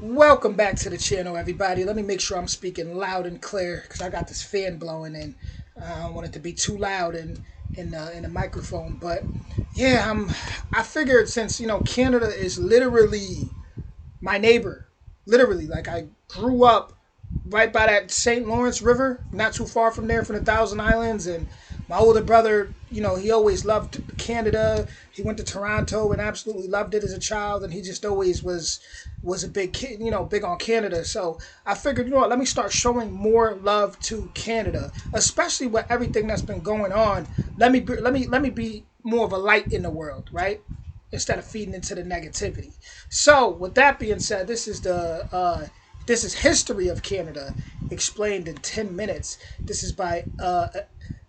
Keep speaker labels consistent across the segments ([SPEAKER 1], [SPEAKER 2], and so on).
[SPEAKER 1] Welcome back to the channel, everybody. Let me make sure I'm speaking loud and clear because I got this fan blowing and I don't want it to be too loud in the microphone. But yeah, I figured since Canada is literally my neighbor, literally, like I grew up right by that St. Lawrence River, not too far from there, from the Thousand Islands. And my older brother, he always loved Canada. He went to Toronto and absolutely loved it as a child, and he just always was a big kid, big on Canada. So I figured, let me start showing more love to Canada, especially with everything that's been going on. Let me be more of a light in the world, right? Instead of feeding into the negativity. So, with that being said, this is history of Canada explained in 10 minutes. This is by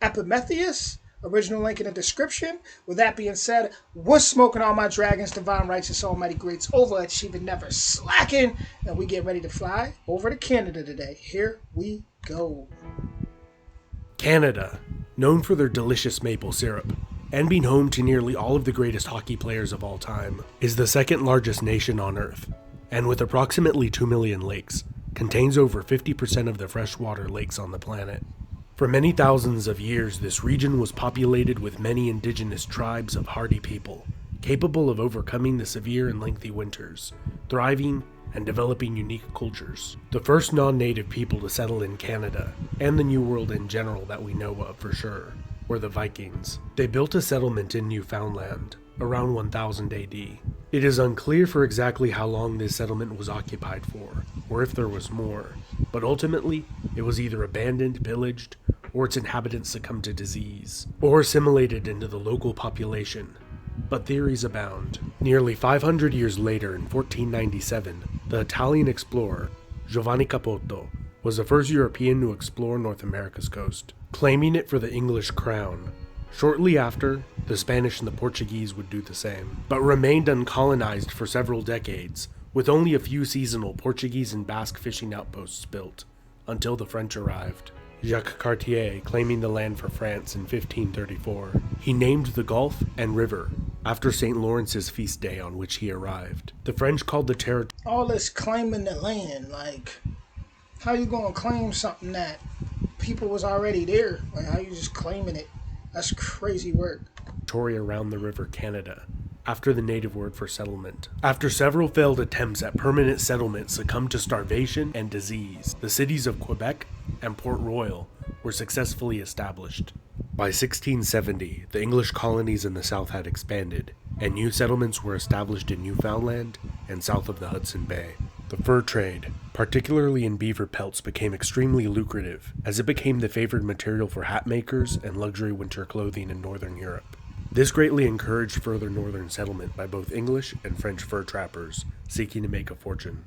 [SPEAKER 1] Epimetheus. Original link in the description. With that being said, what's smoking all my dragons, divine, righteous, almighty, greats, overachieving, never slacking, and we get ready to fly over to Canada today. Here we go.
[SPEAKER 2] Canada, known for their delicious maple syrup, and being home to nearly all of the greatest hockey players of all time, is the second largest nation on Earth, and with approximately 2 million lakes, contains over 50% of the freshwater lakes on the planet. For many thousands of years, this region was populated with many indigenous tribes of hardy people, capable of overcoming the severe and lengthy winters, thriving and developing unique cultures. The first non-native people to settle in Canada, and the New World in general that we know of for sure, were the Vikings. They built a settlement in Newfoundland around 1000 AD. It is unclear for exactly how long this settlement was occupied for, or if there was more, but ultimately it was either abandoned, pillaged, or its inhabitants succumbed to disease, or assimilated into the local population. But theories abound. Nearly 500 years later, in 1497, the Italian explorer Giovanni Capoto was the first European to explore North America's coast, claiming it for the English crown. Shortly after, the Spanish and the Portuguese would do the same, but remained uncolonized for several decades, with only a few seasonal Portuguese and Basque fishing outposts built, until the French arrived. Jacques Cartier claiming the land for France in 1534. He named the gulf and river after St. Lawrence's feast day on which he arrived. The French called the territory.
[SPEAKER 1] All this claiming the land, like, how you gonna claim something that people was already there? Like, how you just claiming it? That's crazy work.
[SPEAKER 2] Around the river Canada, after the native word for settlement. After several failed attempts at permanent settlement succumbed to starvation and disease, the cities of Quebec and Port Royal were successfully established. By 1670, the English colonies in the south had expanded, and new settlements were established in Newfoundland and south of the Hudson Bay. The fur trade, particularly in beaver pelts, became extremely lucrative, as it became the favored material for hat makers and luxury winter clothing in northern Europe. This greatly encouraged further northern settlement by both English and French fur trappers seeking to make a fortune.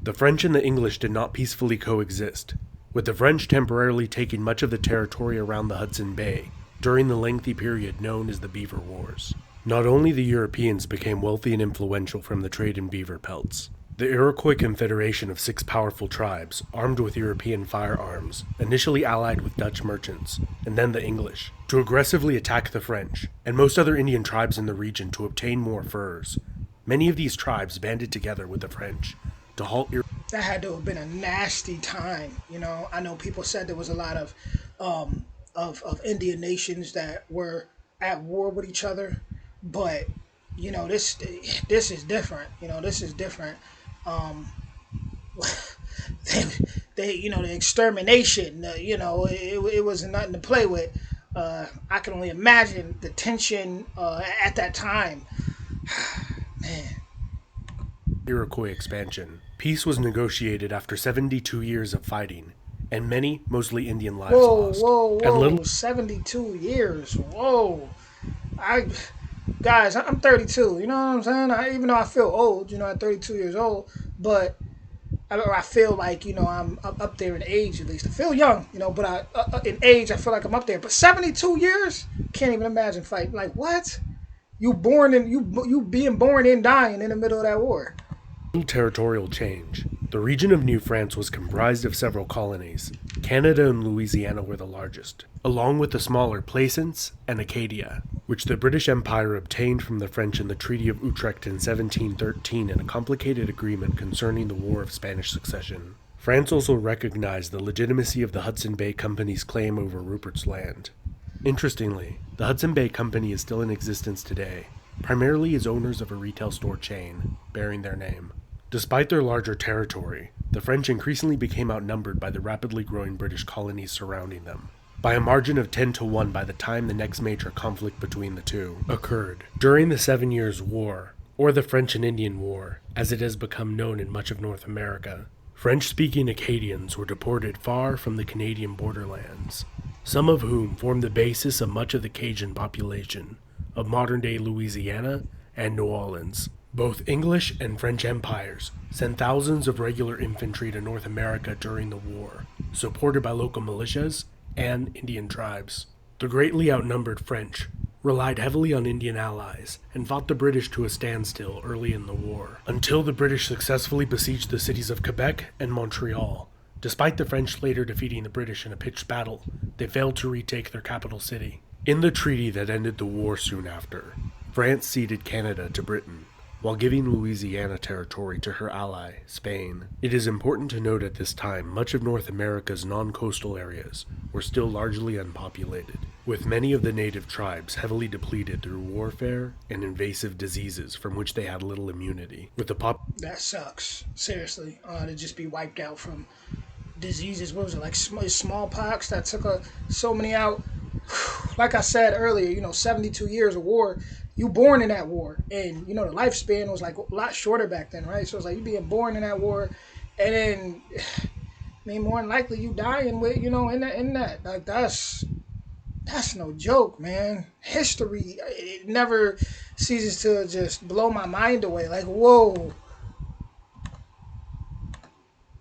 [SPEAKER 2] The French and the English did not peacefully coexist, with the French temporarily taking much of the territory around the Hudson Bay during the lengthy period known as the Beaver Wars. Not only the Europeans became wealthy and influential from the trade in beaver pelts. The Iroquois Confederation of 6 powerful tribes, armed with European firearms, initially allied with Dutch merchants, and then the English, to aggressively attack the French, and most other Indian tribes in the region to obtain more furs. Many of these tribes banded together with the French to halt
[SPEAKER 1] That had to have been a nasty time. I know people said there was a lot of Indian nations that were at war with each other, but this is different. This is different. The extermination, it wasn't nothing to play with. I can only imagine the tension at that time. Man.
[SPEAKER 2] Iroquois expansion. Peace was negotiated after 72 years of fighting, and many, mostly Indian lives lost.
[SPEAKER 1] Whoa, 72 years. Whoa. Guys, I'm 32, you know what I'm saying? Even though I feel old, at 32 years old, but I feel like, I'm up there in age at least. I feel young, but in age, I feel like I'm up there. But 72 years? Can't even imagine fighting. Like, what? You being born and dying in the middle of that war.
[SPEAKER 2] Territorial Change. The region of New France was comprised of several colonies. Canada and Louisiana were the largest, along with the smaller Plaisance and Acadia. which the British Empire obtained from the French in the Treaty of Utrecht in 1713 in a complicated agreement concerning the War of Spanish Succession. France also recognized the legitimacy of the Hudson Bay Company's claim over Rupert's Land. Interestingly, the Hudson Bay Company is still in existence today, primarily as owners of a retail store chain, bearing their name. Despite their larger territory, the French increasingly became outnumbered by the rapidly growing British colonies surrounding them, by a margin of 10-1 by the time the next major conflict between the two occurred. During the 7 Years' War, or the French and Indian War, as it has become known in much of North America, French-speaking Acadians were deported far from the Canadian borderlands, some of whom formed the basis of much of the Cajun population of modern-day Louisiana and New Orleans. Both English and French empires sent thousands of regular infantry to North America during the war, supported by local militias and Indian tribes. The greatly outnumbered French relied heavily on Indian allies and fought the British to a standstill early in the war, until the British successfully besieged the cities of Quebec and Montreal. Despite the French later defeating the British in a pitched battle, they failed to retake their capital city. In the treaty that ended the war soon after, France ceded Canada to Britain, while giving Louisiana territory to her ally, Spain. It is important to note at this time much of North America's non-coastal areas were still largely unpopulated, with many of the native tribes heavily depleted through warfare and invasive diseases from which they had little immunity.
[SPEAKER 1] That sucks. Seriously, to just be wiped out from diseases. What was it, like smallpox that took so many out? Like I said earlier, 72 years of war. You born in that war, and the lifespan was like a lot shorter back then, right? So it's like you being born in that war, and then more than likely you dying with in that like that's no joke, man. History, it never ceases to just blow my mind away. Like, whoa.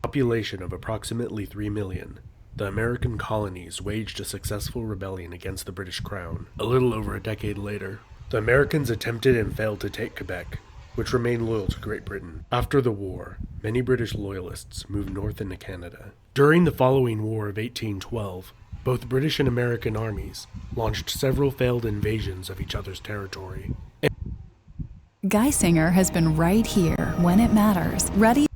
[SPEAKER 2] Population of approximately 3 million. The American colonies waged a successful rebellion against the British Crown. A little over a decade later, the Americans attempted and failed to take Quebec, which remained loyal to Great Britain. After the war, many British loyalists moved north into Canada. During the following War of 1812, both British and American armies launched several failed invasions of each other's territory.
[SPEAKER 3] Geisinger has been right here when it matters, ready.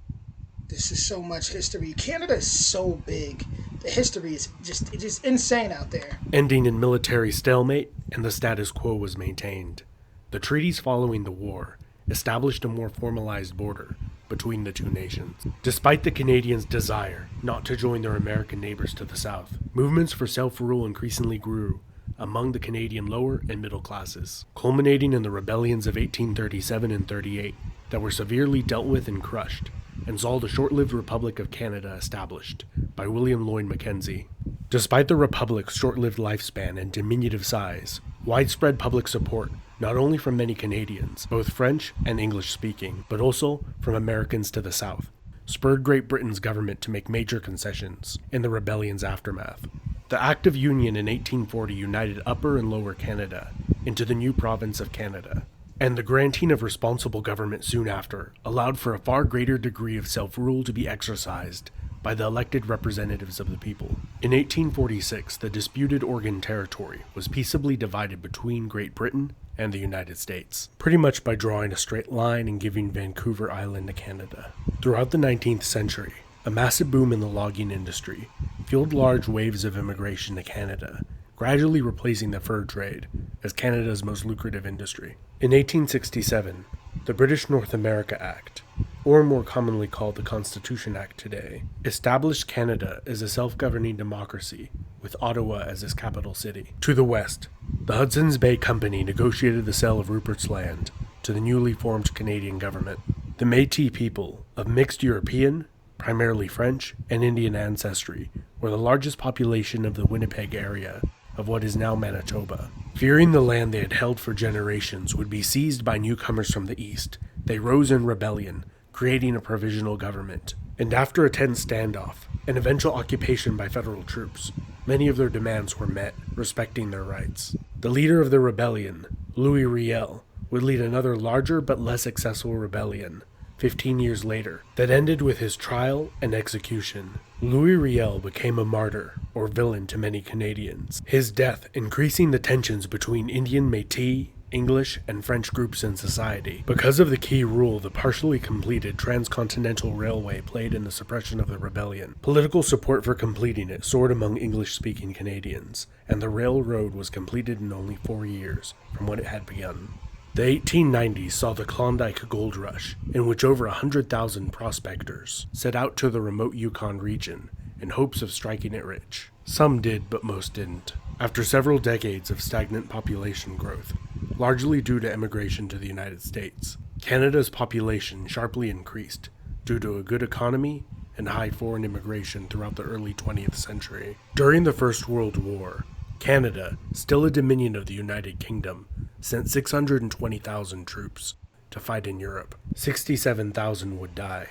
[SPEAKER 1] This is so much history. Canada is so big. The history is just insane out there.
[SPEAKER 2] Ending in military stalemate, and the status quo was maintained. The treaties following the war established a more formalized border between the two nations. Despite the Canadians' desire not to join their American neighbors to the south, movements for self-rule increasingly grew among the Canadian lower and middle classes, culminating in the rebellions of 1837 and 38 that were severely dealt with and crushed, and saw the short-lived Republic of Canada established by William Lloyd Mackenzie. Despite the Republic's short-lived lifespan and diminutive size, widespread public support, not only from many Canadians, both French and English-speaking, but also from Americans to the south, spurred Great Britain's government to make major concessions in the rebellion's aftermath. The Act of Union in 1840 united Upper and Lower Canada into the new province of Canada, and the granting of responsible government soon after allowed for a far greater degree of self-rule to be exercised by the elected representatives of the people. In 1846, the disputed Oregon Territory was peaceably divided between Great Britain and the United States, pretty much by drawing a straight line and giving Vancouver Island to Canada. Throughout the 19th century, a massive boom in the logging industry fueled large waves of immigration to Canada, gradually replacing the fur trade as Canada's most lucrative industry. In 1867, the British North America Act, or more commonly called the Constitution Act today, established Canada as a self-governing democracy with Ottawa as its capital city. To the west, the Hudson's Bay Company negotiated the sale of Rupert's Land to the newly formed Canadian government. The Métis people of mixed European, primarily French, and Indian ancestry were the largest population of the Winnipeg area of what is now Manitoba. Fearing the land they had held for generations would be seized by newcomers from the east, they rose in rebellion, creating a provisional government. And after a tense standoff, an eventual occupation by federal troops, many of their demands were met, respecting their rights. The leader of the rebellion, Louis Riel, would lead another larger but less successful rebellion, 15 years later, that ended with his trial and execution. Louis Riel became a martyr, or villain to many Canadians, his death increasing the tensions between Indian Métis, English, and French groups in society. Because of the key role the partially completed Transcontinental Railway played in the suppression of the rebellion, political support for completing it soared among English-speaking Canadians, and the railroad was completed in only 4 years from when it had begun. The 1890s saw the Klondike Gold Rush, in which over 100,000 prospectors set out to the remote Yukon region in hopes of striking it rich. Some did, but most didn't. After several decades of stagnant population growth, largely due to emigration to the United States, Canada's population sharply increased due to a good economy and high foreign immigration throughout the early 20th century. During the First World War, Canada, still a dominion of the United Kingdom, sent 620,000 troops to fight in Europe. 67,000 would die,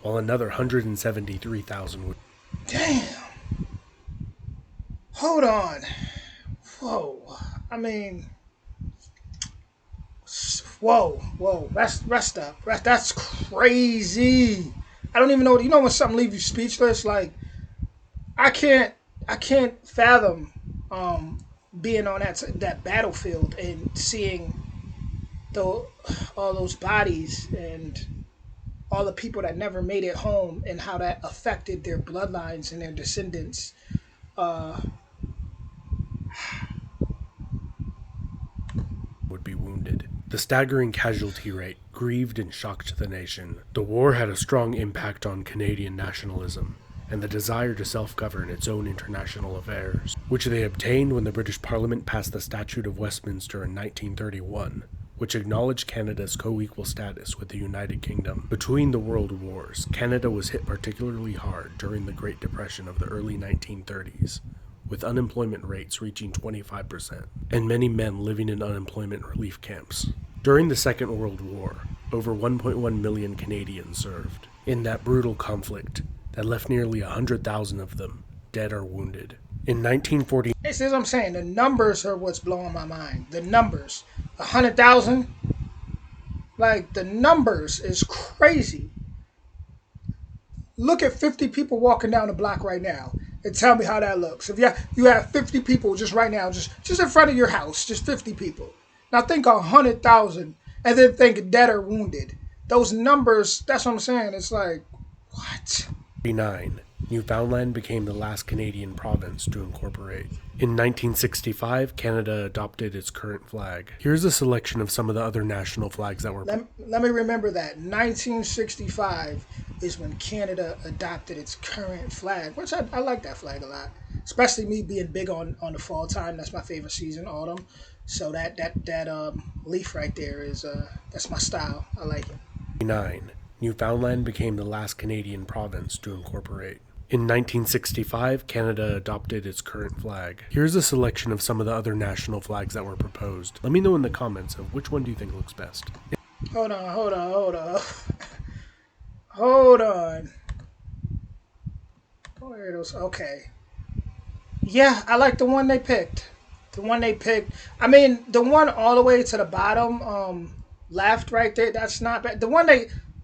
[SPEAKER 2] while another 173,000 would...
[SPEAKER 1] Damn. Hold on. Whoa. I mean... Whoa. Rest up. That's crazy. I don't even know. You know when something leaves you speechless? Like, I can't fathom being on that battlefield and seeing all those bodies and all the people that never made it home and how that affected their bloodlines and their descendants.
[SPEAKER 2] Would be wounded. The staggering casualty rate grieved and shocked the nation. The war had a strong impact on Canadian nationalism and the desire to self-govern its own international affairs, which they obtained when the British Parliament passed the Statute of Westminster in 1931, which acknowledged Canada's co-equal status with the United Kingdom. Between the World Wars, Canada was hit particularly hard during the Great Depression of the early 1930s, with unemployment rates reaching 25%, and many men living in unemployment relief camps. During the Second World War, over 1.1 million Canadians served in that brutal conflict that left nearly 100,000 of them dead or wounded. In 1940...
[SPEAKER 1] This is what I'm saying. The numbers are what's blowing my mind. The numbers. 100,000? Like, the numbers is crazy. Look at 50 people walking down the block right now and tell me how that looks. If you have 50 people just right now, just in front of your house, just 50 people. Now think 100,000 and then think dead or wounded. Those numbers, that's what I'm saying. It's like, what?
[SPEAKER 2] 1949, Newfoundland became the last Canadian province to incorporate. In 1965, Canada adopted its current flag. Here's a selection of some of the other national flags that were...
[SPEAKER 1] Let me remember that. 1965 is when Canada adopted its current flag, which I like that flag a lot. Especially me being big on the fall time. That's my favorite season, autumn. So that leaf right there is that's my style. I like it.
[SPEAKER 2] 1949, Newfoundland became the last Canadian province to incorporate. In 1965, Canada adopted its current flag. Here's a selection of some of the other national flags that were proposed. Let me know in the comments of which one do you think looks best.
[SPEAKER 1] Hold on. Where are those? Okay. Yeah, I like the one they picked. I mean, the one all the way to the bottom, left right there, that's not bad. The one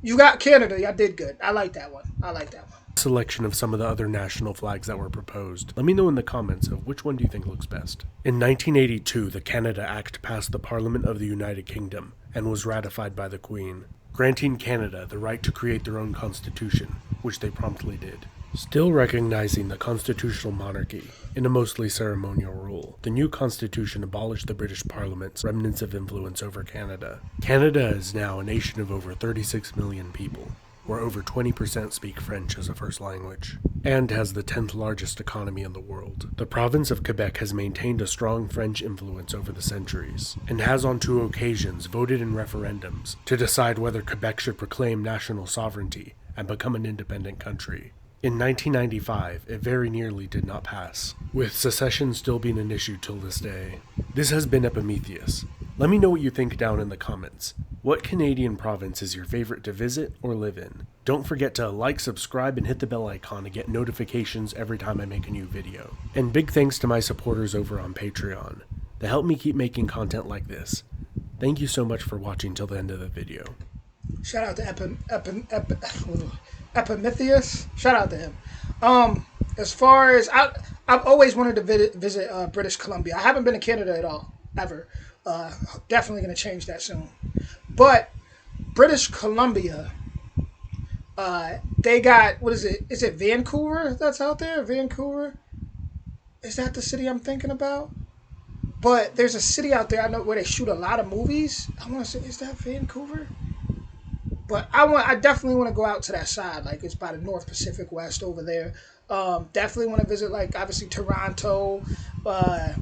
[SPEAKER 1] you got Canada, y'all did good. I like that one.
[SPEAKER 2] Selection of some of the other national flags that were proposed. Let me know in the comments of which one do you think looks best. In 1982, the Canada Act passed the Parliament of the United Kingdom and was ratified by the Queen, granting Canada the right to create their own constitution, which they promptly did. Still recognizing the constitutional monarchy in a mostly ceremonial rule, the new constitution abolished the British Parliament's remnants of influence over Canada. Canada is now a nation of over 36 million people, where over 20% speak French as a first language, and has the 10th largest economy in the world. The province of Quebec has maintained a strong French influence over the centuries, and has on 2 occasions voted in referendums to decide whether Quebec should proclaim national sovereignty and become an independent country. In 1995, it very nearly did not pass, with secession still being an issue till this day. This has been Epimetheus. Let me know what you think down in the comments. What Canadian province is your favorite to visit or live in? Don't forget to like, subscribe, and hit the bell icon to get notifications every time I make a new video. And big thanks to my supporters over on Patreon. They help me keep making content like this. Thank you so much for watching till the end of the video.
[SPEAKER 1] Shout out to Epimetheus. Shout out to him. As far as I've always wanted to visit British Columbia. I haven't been to Canada at all ever. Definitely going to change that soon. But British Columbia, they got, what is it? Is it Vancouver that's out there? Vancouver? Is that the city I'm thinking about? But there's a city out there I know where they shoot a lot of movies. I want to say, is that Vancouver? But I definitely want to go out to that side. Like it's by the North Pacific West over there. Definitely want to visit, like, obviously Toronto. I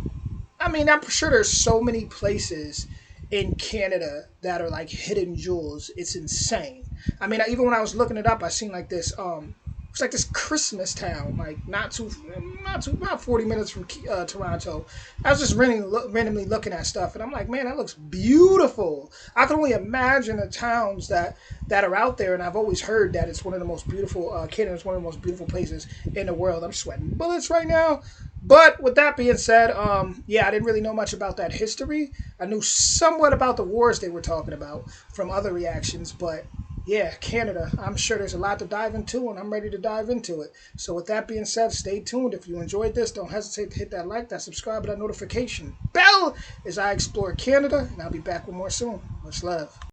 [SPEAKER 1] mean, I'm sure there's so many places in Canada that are like hidden jewels. It's insane. I mean, even when I was looking it up, I seen like this. It's like this Christmas town, like about 40 minutes from Toronto. I was just randomly looking at stuff, and I'm like, man, that looks beautiful. I can only imagine the towns that are out there, and I've always heard that it's one of the most beautiful. Canada's one of the most beautiful places in the world. I'm sweating bullets right now. But with that being said, yeah, I didn't really know much about that history. I knew somewhat about the wars they were talking about from other reactions, but yeah, Canada, I'm sure there's a lot to dive into, and I'm ready to dive into it. So with that being said, stay tuned. If you enjoyed this, don't hesitate to hit that like, that subscribe, and that notification bell as I explore Canada, and I'll be back with more soon. Much love.